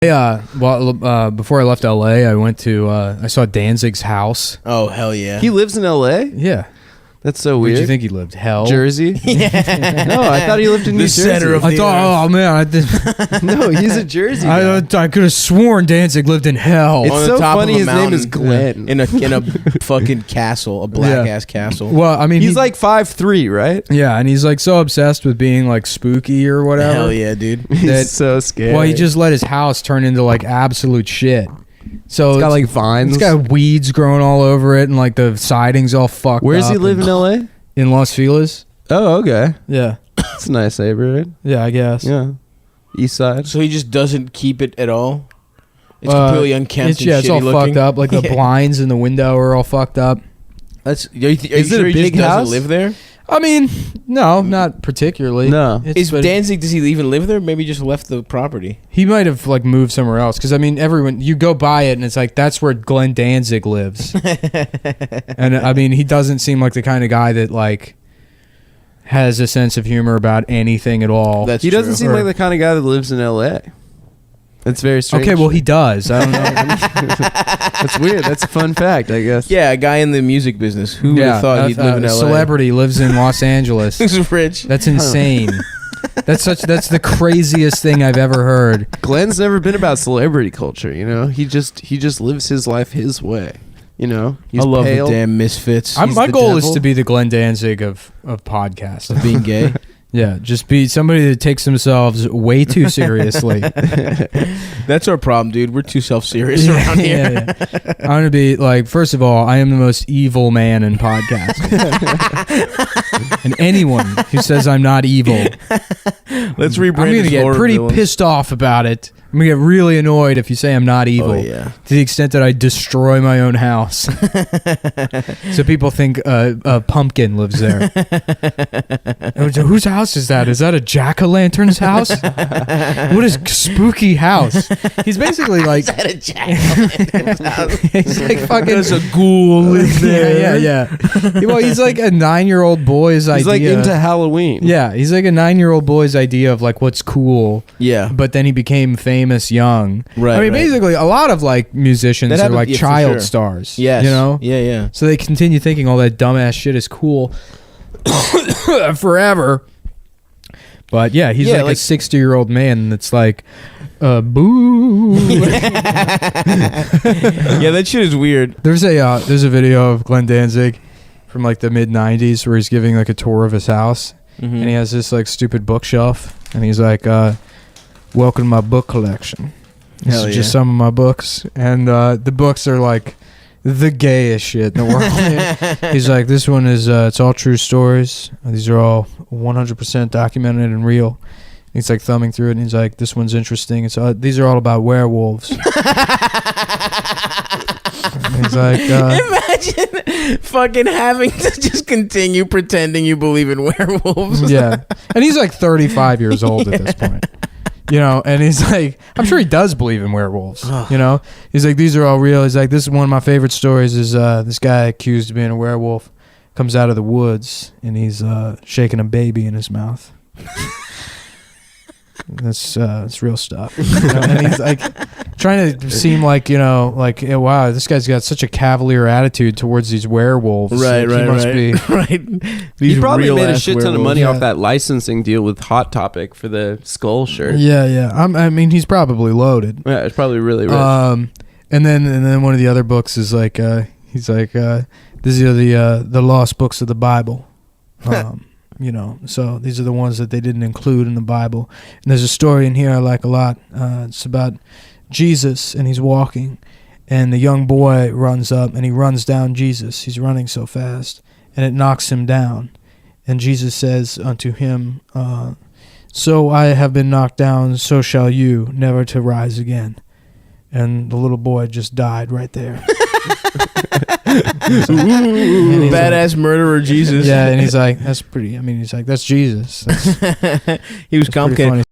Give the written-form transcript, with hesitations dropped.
Before I left LA, I went to I saw Danzig's house. Oh hell yeah! He lives in LA? Yeah. That's so Where'd weird. you think he lived? Hell? Jersey? Yeah. No, I thought he lived in New Jersey. Center of I thought, oh man, I did. No, he's a Jersey guy. I could have sworn Danzig lived in hell. It's On the so top funny of a his name mountain. is Glenn. in a fucking castle, a black ass castle. Well, I mean, He's like 5'3", right? yeah, and he's like so obsessed with being like spooky or whatever. Hell yeah, dude. He's so scared. Well, he just let his house turn into like absolute shit. So It's got like vines. it's got weeds growing all over it, and like the siding's all fucked. Where does up he live and- in LA? In Los Feliz. Oh, okay. Yeah, It's a nice neighborhood. yeah, I guess. Yeah. East side. So he just doesn't keep it at all. It's completely unkempt. It's, yeah, it's all and shitty looking. fucked up. Like the blinds in the window are all fucked up. That's. Are you Is it sure a he big just house? doesn't live there? I mean, no, not particularly. No. Is Danzig? Does he even live there? Maybe just left the property. He might have like moved somewhere else because I mean, everyone you go by it and it's like that's where Glenn Danzig lives, and I mean, he doesn't seem like the kind of guy that like has a sense of humor about anything at all. That's He doesn't true. seem like the kind of guy that lives in LA. That's very strange. Okay, well he does. I don't know. That's weird. That's a fun fact, I guess. Yeah, a guy in the music business. Who would have thought he'd live in a LA? celebrity lives in Los Angeles. Who's rich? That's insane. That's the craziest thing I've ever heard. Glenn's never been about celebrity culture, you know? He just lives his life his way. You know? He's I love pale. the damn misfits. My the goal is devil. to be the Glenn Danzig of podcasts. Of being gay. Yeah, just be somebody that takes themselves way too seriously. That's our problem, dude. We're too self-serious around here. Yeah. I'm gonna be like, first of all, I am the most evil man in podcasting, and anyone who says I'm not evil, Let's rebrand. I'm gonna as get horror pretty villains. pissed off about it. I'm gonna get really annoyed if you say I'm not evil. Oh yeah. To the extent that I destroy my own house, so people think a pumpkin lives there. Whose house is that? Is that a jack-o'-lantern's house? What a spooky house! He's basically like, Is that a jack-o'-lantern's house? he's like fucking. There's a ghoul lives there. Yeah. Well, he's like a 9-year-old boy's He's idea. like into Halloween. Yeah, he's like a 9-year-old boy's idea of like what's cool. Yeah. But then he became famous young. Right, I mean, right. basically, a lot of like musicians That are happened- like yeah, for child sure. stars. Yes. You know? Yeah. So they continue thinking all that dumbass shit is cool forever. But yeah, he's like a 60-year-old man that's like, boo. Yeah, that shit is weird. There's a video of Glenn Danzig from like the mid '90s where he's giving like a tour of his house, Mm-hmm. and he has this like stupid bookshelf, and he's like, "Welcome to my book collection. This Hell is just yeah. some of my books, and the books are like the gayest shit in the world." He's like, "This one is it's all true stories. These are all 100% documented and real." He's like thumbing through it, and he's like, "This one's interesting. It's these are all about werewolves." And he's like, Imagine fucking having to just continue pretending you believe in werewolves. yeah, and he's like 35 years old at this point, you know, and he's like, I'm sure he does believe in werewolves, you know. He's like, these are all real. He's like, this is one of my favorite stories. Is this guy accused of being a werewolf comes out of the woods and he's shaking a baby in his mouth. That's it's real stuff, you know? And he's like trying to seem like, you know, like, yeah, wow, this guy's got such a cavalier attitude towards these werewolves. Right, Like, he must be. right. He probably made a real-ass shit ton of werewolves. money Yeah. off that licensing deal with Hot Topic for the skull shirt. Yeah. I mean, he's probably loaded. Yeah, it's probably really rich. And then one of the other books is like, he's like, these are the lost books of the Bible. You know, so these are the ones that they didn't include in the Bible. And there's a story in here I like a lot. It's about Jesus, and he's walking, and the young boy runs up, and he runs down Jesus. He's running so fast, and it knocks him down. And Jesus says unto him, so I have been knocked down, so shall you, never to rise again. And the little boy just died right there. Badass murderer Jesus. Yeah, and he's like, that's pretty. I mean, he's like, that's Jesus. He was That's pretty complicated. funny.